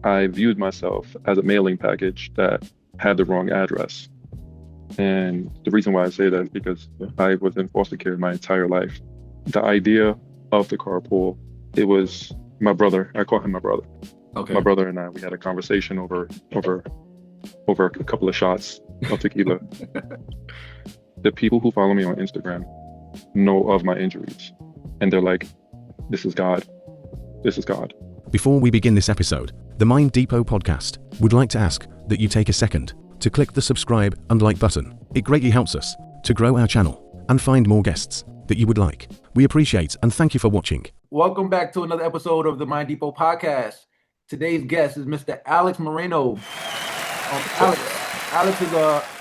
I viewed myself as a mailing package that had the wrong address. And the reason why I say that is because I was in foster care my entire life. The idea of the carpool, it was my brother. I call him my brother. My Okay. brother and I, we had a conversation over a couple of shots of tequila. The people who follow me on Instagram know of my injuries, and they're like, "This is God. This is God." Before we begin this episode, the Mind Depot podcast would like to ask that you take a second to click the subscribe and like button. It greatly helps us to grow our channel and find more guests that you would like. We appreciate and thank you for watching. Welcome back to another episode of the Mind Depot podcast. Today's guest is Mr. Alex Moreno. Alex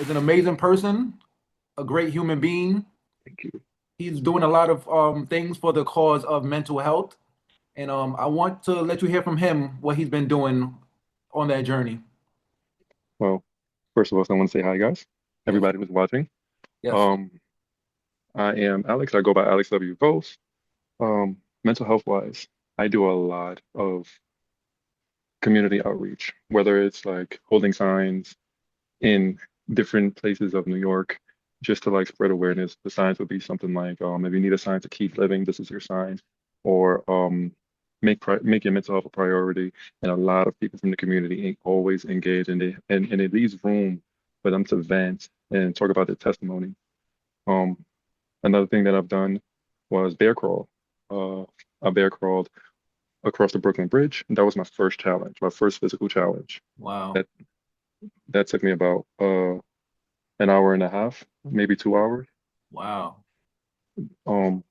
is an amazing person, a great human being. Thank you. He's doing a lot of things for the cause of mental health. And I want to let you hear from him what he's been doing on that journey. Well, first of all, I want to say hi, guys. Yes. Everybody who's watching. Yes. I am Alex. I go by Alex W. Post. Mental health wise, I do a lot of community outreach, whether it's like holding signs in different places of New York, just to like spread awareness. The signs would be something like, if you need a sign to keep living, this is your sign, or make your mental health a priority. And a lot of people from the community ain't always engage, and it leaves room for them to vent and talk about their testimony. Um, Another thing that I've done was bear crawl. I bear crawled across the Brooklyn Bridge. That was my first challenge, my first physical challenge. Wow. That that took me about an hour and a half, maybe 2 hours. Wow. Um,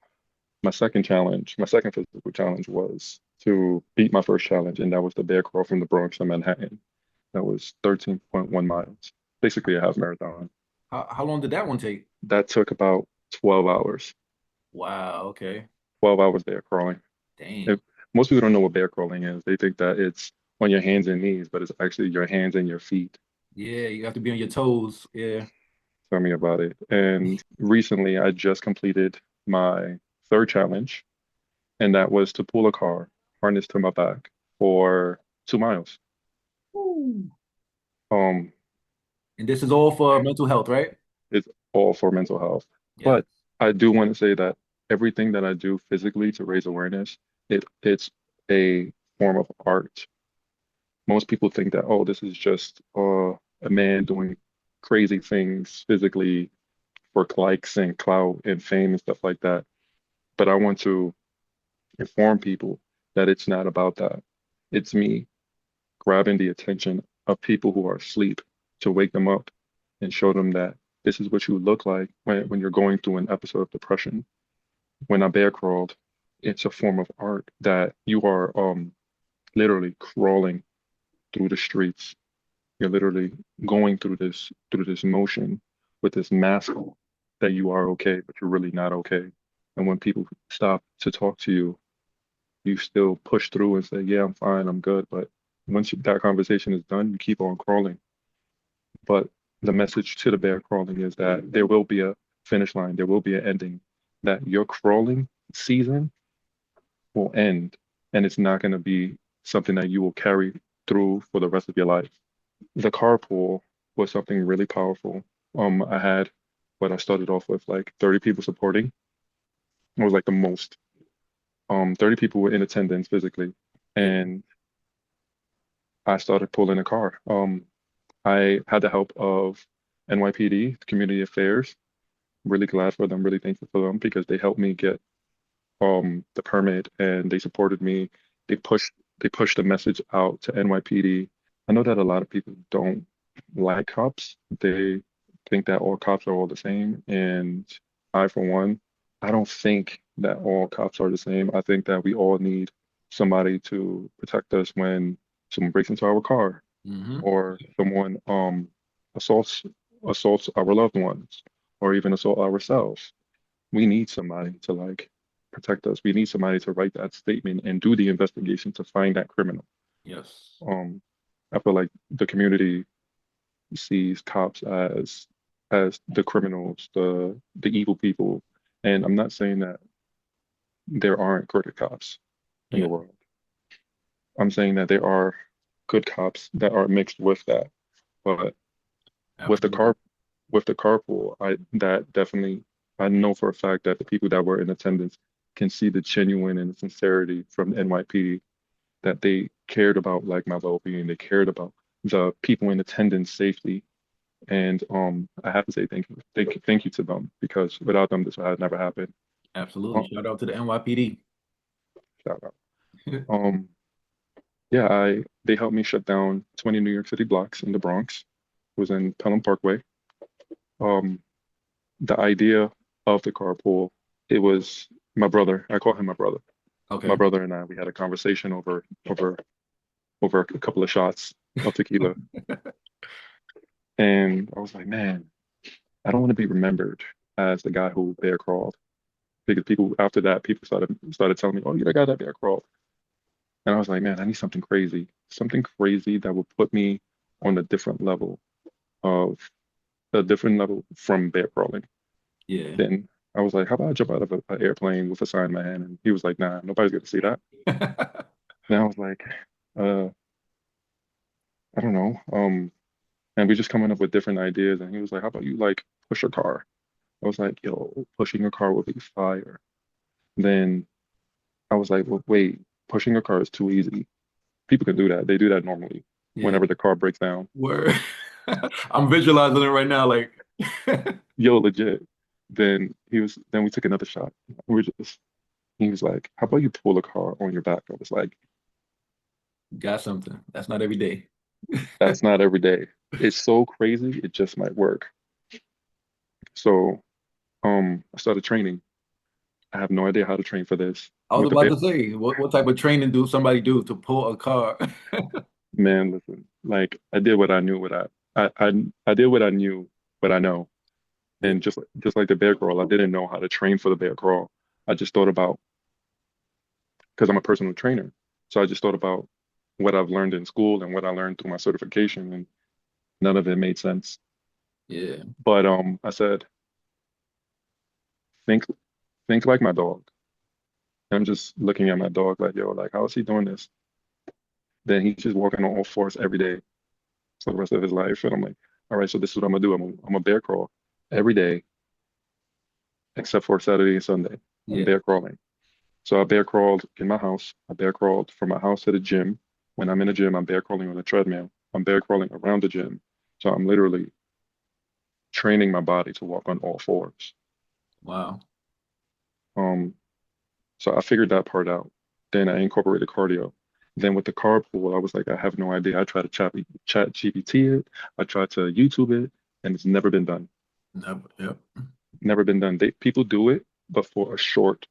my second physical challenge was to beat my first challenge, and that was the bear crawl from the Bronx to Manhattan. That was 13.1 miles, basically a half marathon. How long did that one take? That took about 12 hours. Wow. Okay. 12 hours bear crawling. Dang. If, Most people don't know what bear crawling is. They think that it's on your hands and knees, but it's actually your hands and your feet. Yeah, you have to be on your toes. Yeah. Tell me about it. And recently, I just completed my third challenge, and that was to pull a car harnessed to my back for 2 miles. Woo. Um, And this is all for mental health, right? it's all for mental health. Yeah. But I do want to say that everything that I do physically to raise awareness, it's a form of art. Most people think that, oh, this is just a man doing crazy things physically for likes and clout and fame and stuff like that. But I want to inform people that it's not about that. It's me grabbing the attention of people who are asleep to wake them up and show them that this is what you look like when you're going through an episode of depression. When I bear crawled, it's a form of art that you are literally crawling through the streets. You're literally going through this motion with this mask on that you are okay, but you're really not okay. And when people stop to talk to you, you still push through and say, "Yeah, I'm fine, I'm good." But that conversation is done, you keep on crawling. But the message to the bear crawling is that there will be a finish line, there will be an ending, that your crawling season will end, and it's not going to be something that you will carry through for the rest of your life. The carpool was something really powerful. I had what I started off with like 30 people supporting. It was like the most. 30 people were in attendance physically, Yeah. and I started pulling a car. I had the help of NYPD, Community Affairs. Really glad for them, really thankful for them because they helped me get the permit and they supported me. They pushed they pushed the message out to NYPD. I know that a lot of people don't like cops. They think that all cops are all the same. And I, for one, I don't think that all cops are the same. I think that we all need somebody to protect us when someone breaks into our car Mm-hmm. or someone assaults assaults our loved ones or even assault ourselves. We need somebody to like protect us. We need somebody to write that statement and do the investigation to find that criminal. Yes. Um, I feel like the community sees cops as the criminals, the evil people. And I'm not saying that there aren't crooked cops in the Yeah. world. I'm saying that there are good cops that are mixed with that. But with the Absolutely. car with the carpool, I that definitely I know for a fact that the people that were in attendance can see the genuine and the sincerity from the NYPD that they cared about like my well-being. They cared about the people in attendance safety. And I have to say thank you to them because without them this would have never happened. Absolutely. Um, Shout out to the NYPD. shout out. Um, yeah, I they helped me shut down 20 New York City blocks in the Bronx. It was in Pelham Parkway. Um, the idea of the carpool, it was my brother. I call him my brother. My Okay. brother and I, we had a conversation over a couple of shots of tequila, and I was like, man, I don't want to be remembered as the guy who bear crawled because people after that people started telling me, oh, you're the guy that bear crawled, and I was like, man, I need something crazy that will put me on of a different level from bear crawling. Yeah. Then I was like, how about I jump out of an airplane with a sign in my hand? And he was like, nah, nobody's gonna see that. And I was like, uh, I don't know. And we just coming up with different ideas. And he was like, how about you like push a car? I was like, yo, pushing a car would be fire. Then I was like, well, wait, pushing a car is too easy. People can do that. They do that normally Yeah. whenever the car breaks down. Word. I'm visualizing it right now. Like, Yo, legit. Then we took another shot. We were just, he was like, how about you pull a car on your back? I was like, got something. That's not every day. that's not every day. It's so crazy, it just might work. So, I started training. I have no idea how to train for this. I was With the about bear, to say, what type of training do somebody do to pull a car? man, listen, like I did what I knew I did what I knew, what I know. Yeah. And just like the bear crawl, I didn't know how to train for the bear crawl. I just thought about because I'm a personal trainer. So I just thought about what I've learned in school and what I learned through my certification, and none of it made sense. Yeah. But I said, think think like my dog. I'm just looking at my dog like, yo, like how is he doing this? Then he's just walking on all fours every day for the rest of his life. And I'm like, all right, so this is what I'm gonna do. I'm a bear crawl every day except for Saturday and Sunday. I'm Yeah. bear crawling. So I bear crawled in my house. I bear crawled from my house to the gym. When I'm in the gym, I'm bear crawling on the treadmill. I'm bear crawling around the gym. So I'm literally training my body to walk on all fours. Wow. Um, so I figured that part out. Then I incorporated cardio. Then with the carpool, I was like, I have no idea. I tried to chat GPT it. I tried to YouTube it, and it's never been done. Never. Yep. Never been done. People do it, but for a short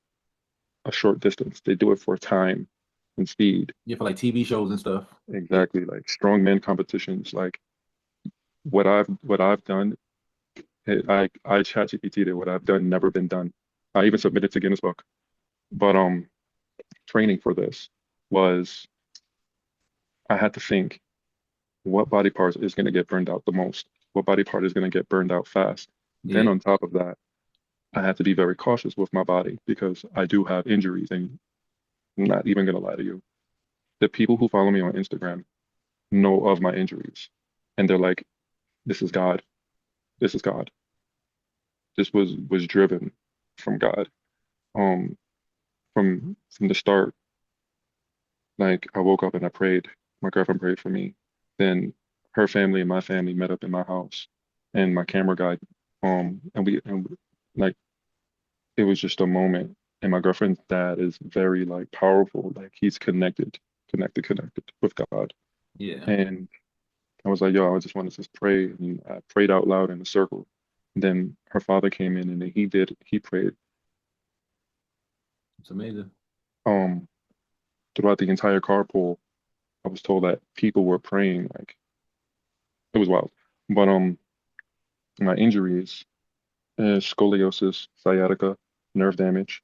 distance. They do it for time and speed. Yeah, for like TV shows and stuff. Yeah. Exactly, like strongman competitions. Like what I've done, I chat GPT'd it. What I've done never been done. I even submitted to Guinness Book. But training for this was I had to think what body part is going to get burned out the most? What body part is going to get burned out fast? Then Yeah. on top of that, I had to be very cautious with my body because I do have injuries, and I'm not even going to lie to you. The people who follow me on Instagram know of my injuries, and they're like, "This is God. This is God. This was driven from God." Um, from the start, like I woke up and I prayed. My girlfriend prayed for me. Then her family and my family met up in my house, and my camera guy, like it was just a moment. And my girlfriend's dad is very like powerful. Like he's connected with God. Yeah. And I was like, yo, I just wanted to just pray. And I prayed out loud in a circle. Then her father came in and then he prayed. It's amazing. Um, Throughout the entire carpool, I was told that people were praying. Like it was wild. But my injuries is scoliosis, sciatica, nerve damage,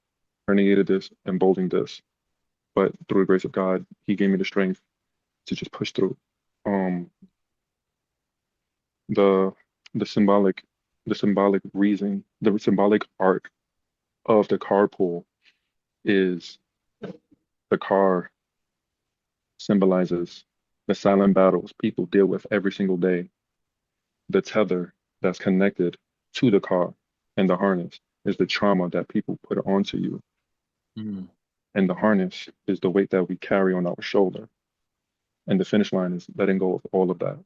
herniated disc, and bulging disc. But through the grace of God, He gave me the strength to just push through. Um, the the symbolic the symbolic reason, the symbolic arc of the carpool is the car symbolizes the silent battles people deal with every single day, the tether that's connected to the car and the harness is the trauma that people put onto you. Mm. And the harness is the weight that we carry on our shoulder. And the finish line is letting go of all of that.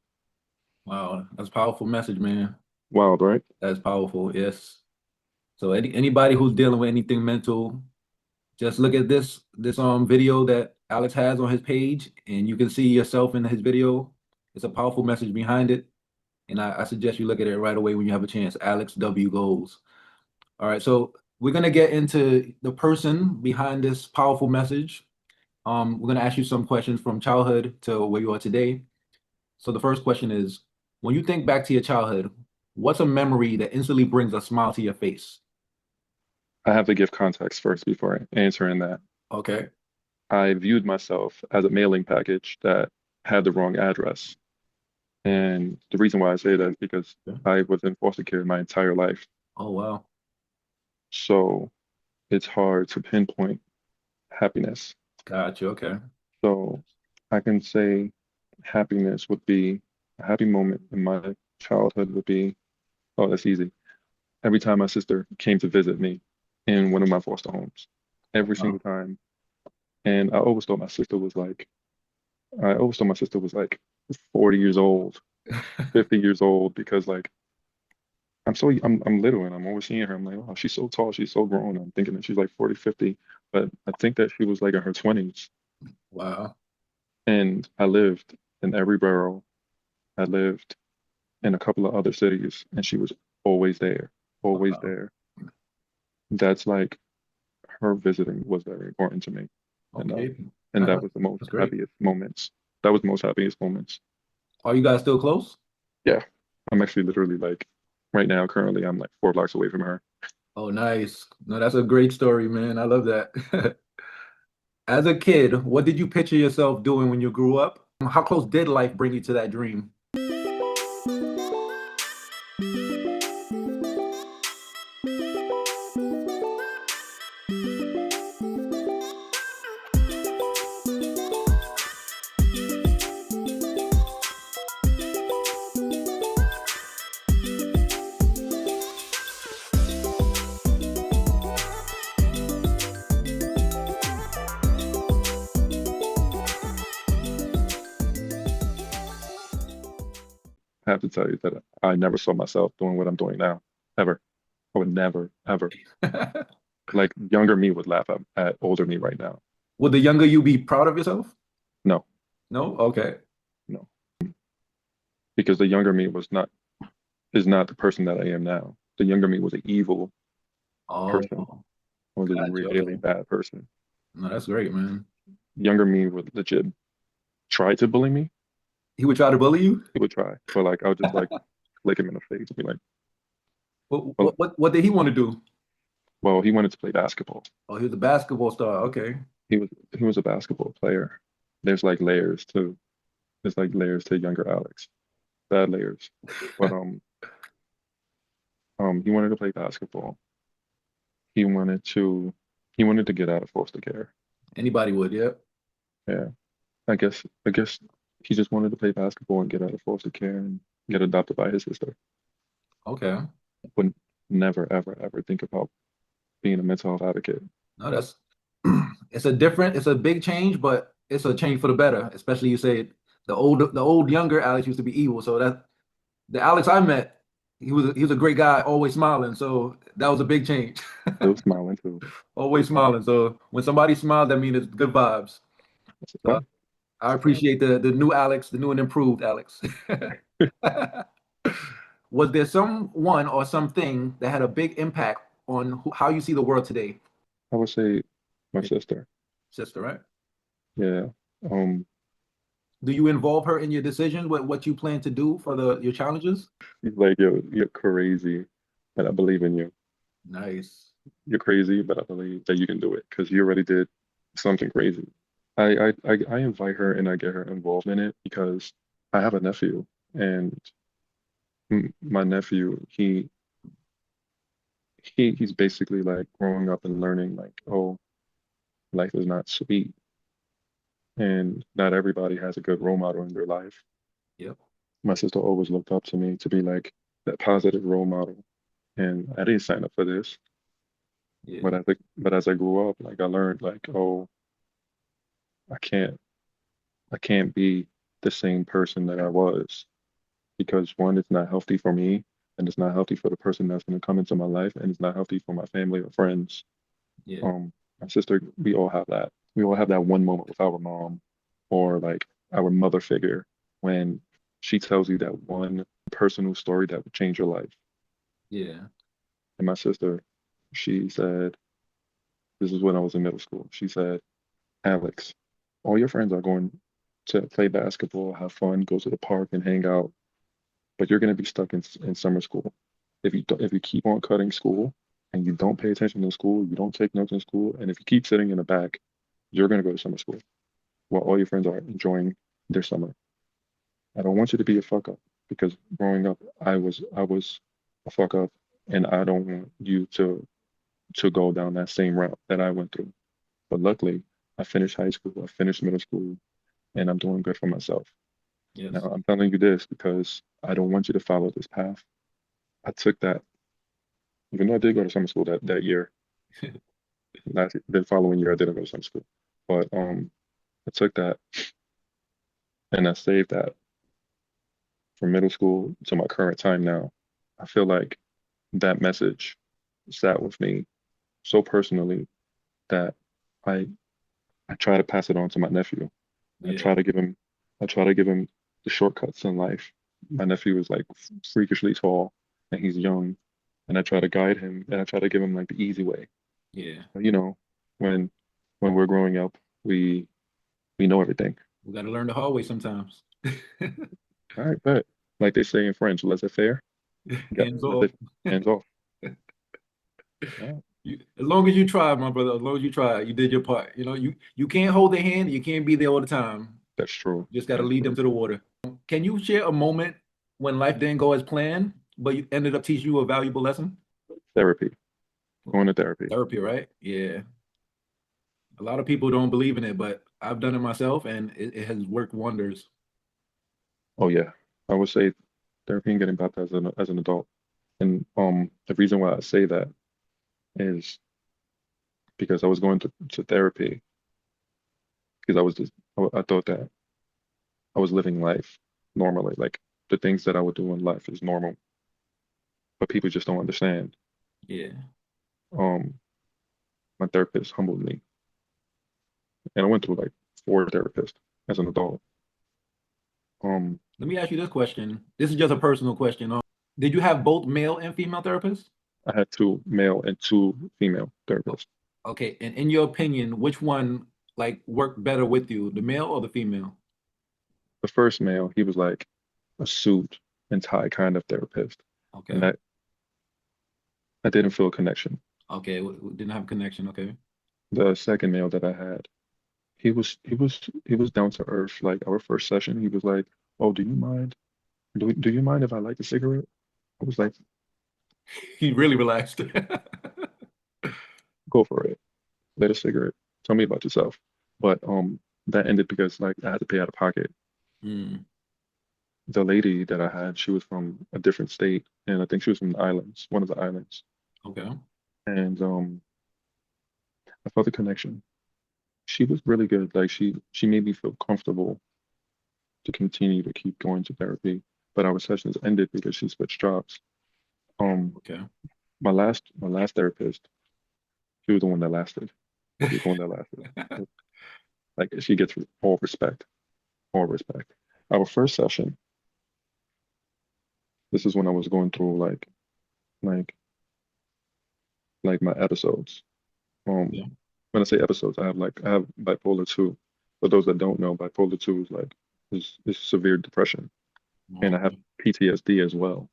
Wow, that's a powerful message, man. Wild, right? That's powerful. Yes. So anybody who's dealing with anything mental, just look at this video that Alex has on his page, and you can see yourself in his video. It's a powerful message behind it, and I suggest you look at it right away when you have a chance. Alex W. Goals. All right, so we're gonna get into the person behind this powerful message. We're gonna ask you some questions from childhood to where you are today. So the first question is, when you think back to your childhood, what's a memory that instantly brings a smile to your face? I have to give context first before answering that. Okay. I viewed myself as a mailing package that had the wrong address. And the reason why I say that is because Yeah. I was in foster care my entire life. Oh, wow. So it's hard to pinpoint happiness. Gotcha. Okay. So I can say happiness would be a happy moment in my childhood would be, oh, that's easy. Every time my sister came to visit me in one of my foster homes, every Wow. single time. And I always thought my sister was like 40 years old, 50 years old, because like I'm little and I'm always seeing her. I'm like, oh, she's so tall, she's so grown. I'm thinking that she's like 40, 50, but I think that she was like in her 20s. Wow. And I lived in every borough. I lived in a couple of other cities, and she was always there, always Wow. there. That's like her visiting was very important to me. And Okay. and that was the most That's great. happiest moments. That was the most happiest moments. Are you guys still close? Yeah. I'm actually literally like right now, currently I'm like 4 blocks away from her. Oh, nice. No, that's a great story, man. I love that. As a kid, what did you picture yourself doing when you grew up? How close did life bring you to that dream? I have to tell you that I never saw myself doing what I'm doing now, ever. I would never, ever. Like younger me would laugh at older me right now. Would the younger you be proud of yourself? No, No? Okay. no, because the younger me is not the person that I am now. The younger me was an evil Oh, person. I was a gotcha. really Okay. bad person. No, that's great, man. Younger me would legit try to bully me. He would try to bully you? He would try, but like I would just like lick him in the face and be like, What well, what what, what did he want to do? well, he wanted to play basketball. Oh, he was a basketball star. Okay. He was he was a basketball player. There's like layers to there's like layers to younger Alex, bad layers. But he wanted to play basketball. He wanted to he wanted to get out of foster care. Anybody would, yeah. Yeah, I guess he just wanted to play basketball and get out of foster care and get adopted by his sister. Okay. Would never ever ever think about being a mental health advocate. No, that's it's a big change, but it's a change for the better. Especially you say the old younger Alex used to be evil. So that the Alex I met, he was a great guy, always smiling. So that was a big change. Still smiling too. Still Always smiling. smiling. So when somebody smiles, that means it's good vibes. That's a So fact. I appreciate the new Alex, the new and improved Alex. Was there someone or something that had a big impact on how you see the world today? I would say my sister. Sister, right? Yeah. Um, Do you involve her in your decisions with what you plan to do for your challenges? she's like, yo, you're crazy, but I believe in you. Nice. You're crazy, but I believe that you can do it because you already did something crazy. I invite her and I get her involved in it because I have a nephew and my nephew, he's basically like growing up and learning like, oh, life is not sweet. and not everybody has a good role model in their life. Yep. My sister always looked up to me to be like that positive role model, and I didn't sign up for this. Yeah. But as I grew up, like I learned like, oh, I can't I can't be the same person that I was because one, it's not healthy for me, and it's not healthy for the person that's going to come into my life, and it's not healthy for my family or friends. Yeah. My sister, we all have that. We all have that one moment with our mom or like our mother figure when she tells you that one personal story that would change your life. Yeah. And my sister, she said, this is when I was in middle school. She said, Alex, all your friends are going to play basketball, have fun, go to the park and hang out, but you're going to be stuck in summer school. If you keep on cutting school and you don't pay attention in school, you don't take notes in school, and if you keep sitting in the back, you're going to go to summer school while all your friends are enjoying their summer. I don't want you to be a fuck up because growing up, I was a fuck up, and I don't want you to go down that same route that I went through. But luckily, I finished high school, I finished middle school, and I'm doing good for myself. Now, Yes. I'm telling you this because I don't want you to follow this path. I took that, even though I did go to summer school that year. The following year, I didn't go to summer school, but I took that and I saved that from middle school to my current time now. I feel like that message sat with me so personally that I I try to pass it on to my nephew. I Yeah. try to give him I try to give him the shortcuts in life. My nephew is like freakishly tall and he's young, and I try to guide him and I try to give him like the easy way. Yeah. You know, when when we're growing up, we know everything. We got to learn the hard way sometimes. All right, but like they say in French, laissez-faire. You got Hands off. laissez hands off. Yeah, As long as you try, my brother, as long as you try, you did your part. You can't hold their hand, you can't be there all the time. that's true. You just got to That's lead them true. to the water. Can you share a moment when life didn't go as planned, but you ended up teaching you a valuable lesson? Therapy. Going to therapy. Therapy, right? Yeah. A lot of people don't believe in it, but I've done it myself and it has worked wonders. Oh yeah. I would say therapy and getting baptized as an adult. And the reason why I say that is because I was going to therapy because I thought that I was living life normally. Like the things that I would do in life is normal, but people just don't understand. Yeah. Um, my therapist humbled me, and I went through like four therapists as an adult. Um, Let me ask you this question. This is just a personal question. Did you have both male and female therapists? I had two male and two female Oh, therapists. okay. And in your opinion, which one like worked better with you, the male or the female? The first male, he was like a suit and tie kind of therapist, and Okay. that I didn't feel a connection. Okay. We didn't have a connection. Okay. The second male that I had, he was down to earth. Like our first session, he was like, "Oh, do you mind? Do you mind if I light a cigarette?" I was like, He really relaxed. "Go for it. Light a cigarette. Tell me about yourself." But that ended because like I had to pay out of pocket. Mm, The lady that I had, she was from a different state, and I think she was from the islands, one of the islands. okay. And I felt the connection. She was really good. Like she made me feel comfortable to continue to keep going to therapy. But our sessions ended because she switched jobs. Um, Okay. my last therapist, she was the one that lasted. She was the one that lasted. Like she gets all respect, all respect. Our first session, this is when I was going through like like my episodes. Yeah. When I say episodes, I have bipolar 2. For those that don't know, bipolar 2 is like is severe depression, and I have Okay. PTSD as well.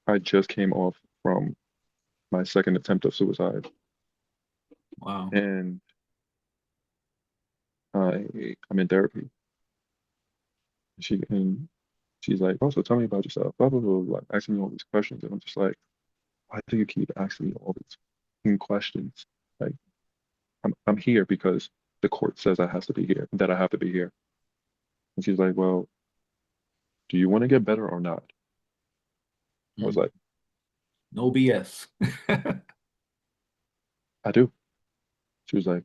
I just came off from my second attempt of suicide, Wow. and I'm in therapy. And she's like, "Oh, so tell me about yourself." Blah blah blah, like asking me all these questions, and I'm just like, "Why do you keep asking me all these questions? Like, I'm here because the court says I has to be here, that I have to be here. And she's like, well, do you want to get better or not? I was Mm. like, No BS. I do. She was like,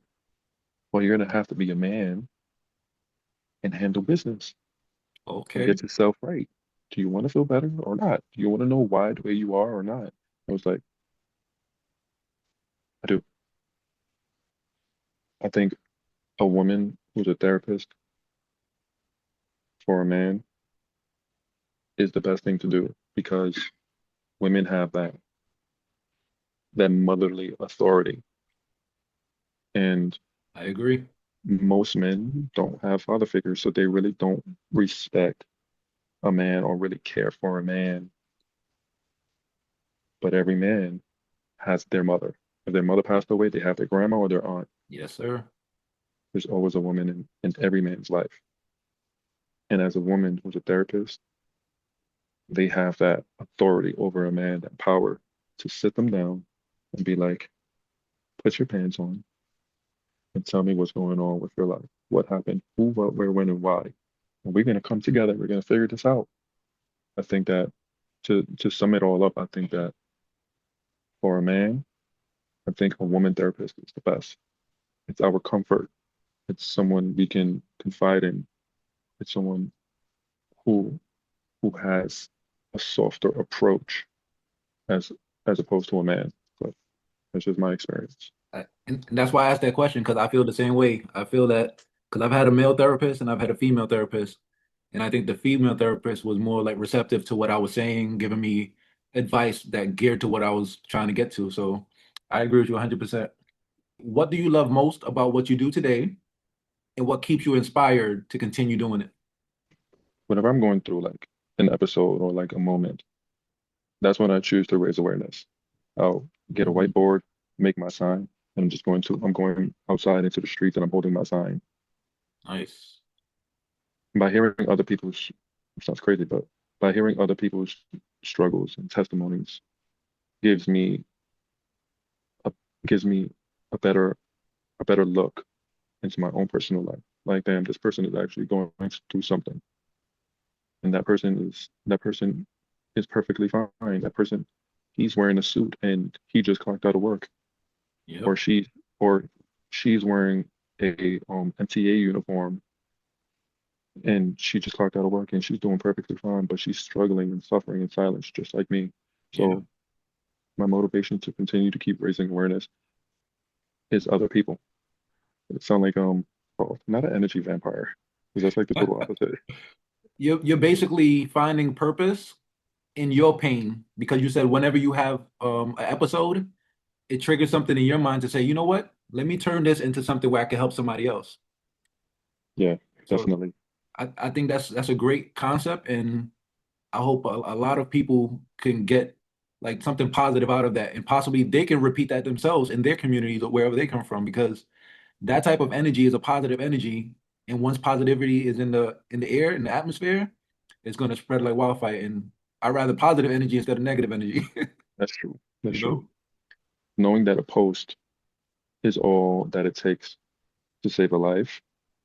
well, you're gonna have to be a man and handle business and Okay. get yourself right. Do you want to feel better or not? Do you want to know why the way you are or not? I was like, I do. I think a woman who's a therapist for a man is the best thing to do because women have that motherly authority. And I agree. most men don't have father figures, so they really don't respect a man or really care for a man. But every man has their mother. If their mother passed away, they have their grandma or their aunt. Yes, sir. There's always a woman in every man's life. And as a woman who's a therapist, they have that authority over a man, that power to sit them down and be like, put your pants on and tell me what's going on with your life. What happened? Who, what, where, when, and why? And we're going to come together. We're going to figure this out. I think that to sum it all up, I think that for a man, I think a woman therapist is the best. It's our comfort. It's someone we can confide in. It's someone who who has a softer approach as as opposed to a man. But that's just my experience. And that's why I asked that question because I feel the same way. I feel that because I've had a male therapist and I've had a female therapist, and I think the female therapist was more like receptive to what I was saying, giving me advice that geared to what I was trying to get to. So I agree with you 100%. What do you love most about what you do today, and what keeps you inspired to continue doing it? Whenever I'm going through like an episode or like a moment, that's when I choose to raise awareness. I'll get a Mm, whiteboard, make my sign, and I'm going outside into the streets and I'm holding my sign. nice. By hearing other people's, it sounds crazy, but by hearing other people's struggles and testimonies gives me a gives me a better a better look into my own personal life. Like, damn, this person is actually going through something, and that person is perfectly fine. That person, he's wearing a suit and he just clocked out of work, Yep. or or she's wearing a MTA uniform and she just clocked out of work and she's doing perfectly fine, but she's struggling and suffering in silence just like me. Yeah. So my motivation to continue to keep raising awareness is other people. It sounds like well, not an energy vampire, because that's like the total opposite. You're basically finding purpose in your pain because you said whenever you have an episode, it triggers something in your mind to say, you know what? Let me turn this into something where I can help somebody else. Yeah, So definitely. I think that's a great concept, and I hope a lot of people can get like something positive out of that, and possibly they can repeat that themselves in their communities or wherever they come from, because that type of energy is a positive energy, and once positivity is in the air, in the atmosphere, it's going to spread like wildfire. And I rather positive energy instead of negative energy. That's true. That's You true. know? Knowing that a post is all that it takes to save a life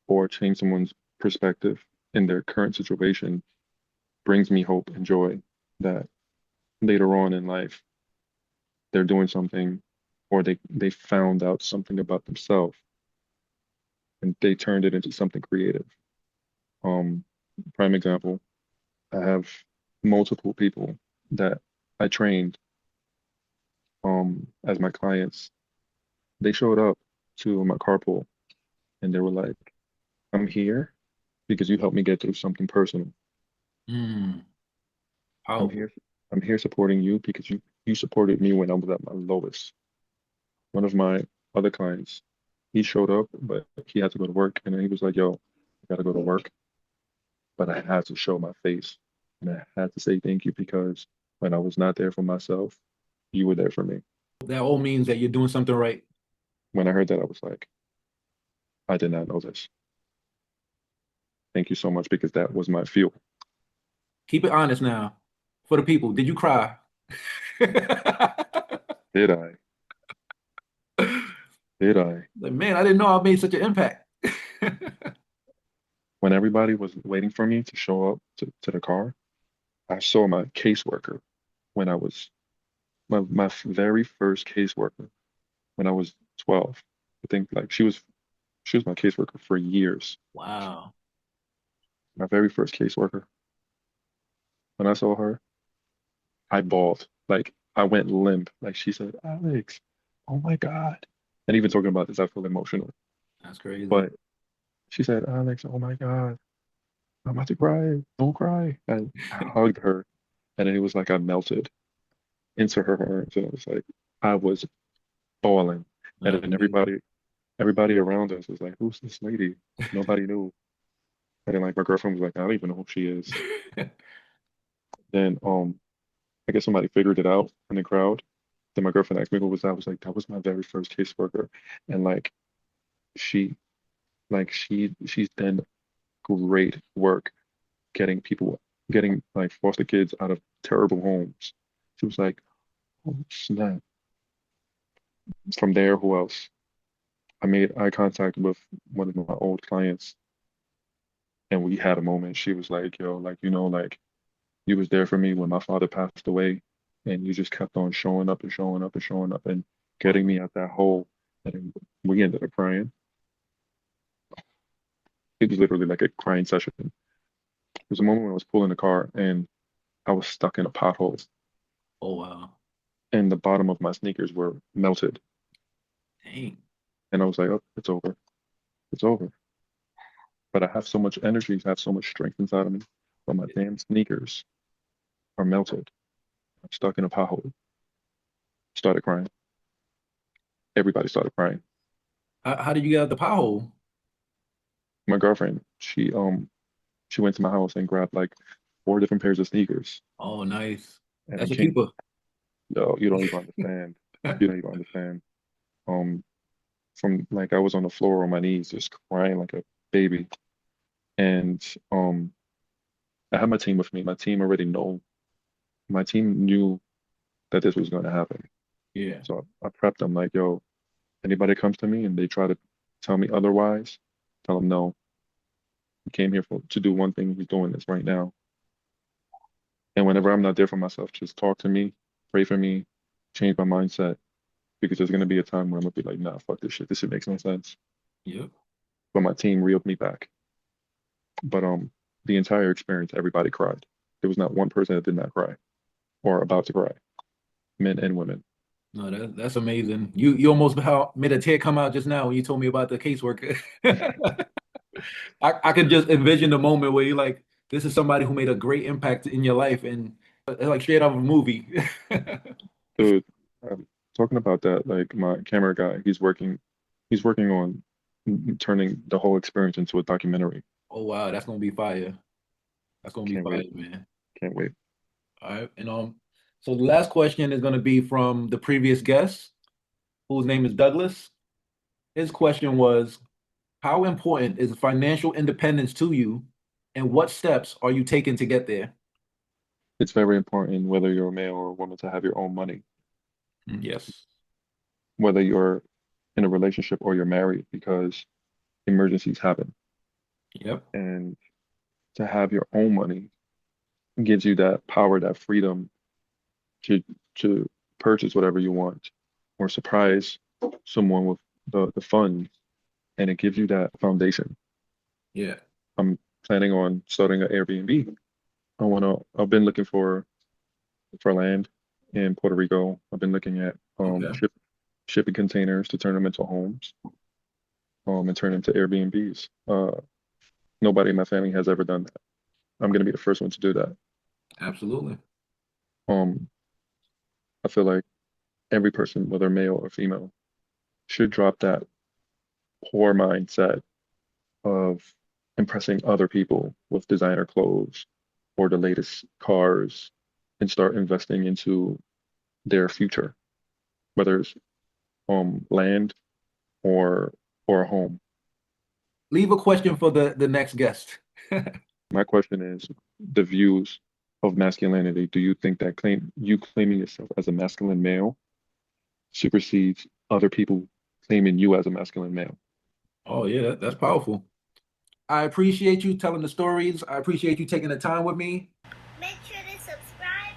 or change someone's perspective in their current situation brings me hope and joy that later on in life they're doing something or they found out something about themselves and they turned it into something creative. Um, Prime example, I have multiple people that I trained as my clients. They showed up to my carpool and they were like, I'm here because you helped me get through something personal. Mm, I'm powerful. here I'm here supporting you because you supported me when I was at my lowest. One of my other clients, he showed up, but he had to go to work and then he was like, yo, I gotta go to work, but I had to show my face and I had to say thank you because when I was not there for myself, you were there for me. That all means that you're doing something right. When I heard that, I was like, I did not know this. Thank you so much because that was my fuel. Keep it honest now. For the people, did you cry? Did I? Did I? Like, man, I didn't know I made such an impact. When everybody was waiting for me to show up to the car, I saw my caseworker when I was my very first caseworker when I was 12. I think like she was my caseworker for years. Wow. My very first caseworker. When I saw her, I bawled. Like I went limp. Like she said, Alex, oh my God. And even talking about this, I feel emotional. That's crazy. But she said, Alex, oh my God, I'm about to cry. Don't cry. And I hugged her. And it was like I melted into her arms. And I was like, I was bawling. And That's then amazing. everybody around us was like, who's this lady? Nobody knew. And then like my girlfriend was like, I don't even know who she is. Then I guess somebody figured it out in the crowd. Then my girlfriend asked me what was that. I was like, that was my very first caseworker. And like she she's done great work getting people getting like foster kids out of terrible homes. She was like, oh snap. From there, who else? I made eye contact with one of my old clients and we had a moment. She was like, yo, like, like you was there for me when my father passed away and you just kept on showing up and showing up and showing up and Wow. getting me out that hole. And we ended up crying. It was literally like a crying session. There was a moment when I was pulling the car and I was stuck in a pothole Oh, wow. and the bottom of my sneakers were melted. Dang. And I was like, oh, it's over. It's over. But I have so much energy, I have so much strength inside of me. But my damn sneakers are melted. I'm stuck in a pothole. Started crying. Everybody started crying. How did you get out the pothole? My girlfriend, she went to my house and grabbed like four different pairs of sneakers Oh, nice. and That's then a came, keeper. yo, you don't even understand. You don't even understand. Um, from like I was on the floor on my knees, just crying like a baby. And I had my team with me. My team knew that this was going to happen. Yeah. So I prepped them like, yo, anybody comes to me and they try to tell me otherwise, tell them no. He came here to do one thing. He's doing this right now. And whenever I'm not there for myself, just talk to me, pray for me, change my mindset because there's going to be a time where I'm going to be like, nah, fuck this shit. This shit makes no sense. Yep. But my team reeled me back. But the entire experience, everybody cried. There was not one person that did not cry or about to cry, men and women. No, that's amazing. You almost made a tear come out just now when you told me about the caseworker. I could just envision the moment where you're like, this is somebody who made a great impact in your life and like straight out of a movie. Dude, talking about that, like my camera guy, he's working on turning the whole experience into a documentary. Oh wow, that's gonna be fire. That's gonna be Can't fire, wait. man. Can't wait. All right. And so the last question is gonna be from the previous guest, whose name is Douglas. His question was, how important is financial independence to you, and what steps are you taking to get there? It's very important whether you're a male or a woman to have your own money, Yes. whether you're in a relationship or you're married, because emergencies happen. Yep. And to have your own money gives you that power, that freedom to to purchase whatever you want or surprise someone with the funds, and it gives you that foundation. Yeah. I'm planning on starting an Airbnb. I've been looking for land in Puerto Rico. I've been looking at Okay. shipping containers to turn them into homes, and turn them into Airbnbs. Nobody in my family has ever done that. I'm gonna be the first one to do that. Absolutely. Um, I feel like every person, whether male or female, should drop that poor mindset of impressing other people with designer clothes or the latest cars and start investing into their future, whether it's land or a home. Leave a question for the next guest. My question is the views of masculinity. Do you think that claiming yourself as a masculine male supersedes other people claiming you as a masculine male. Oh yeah, that's powerful. I appreciate you telling the stories. I appreciate you taking the time with me. Make sure to subscribe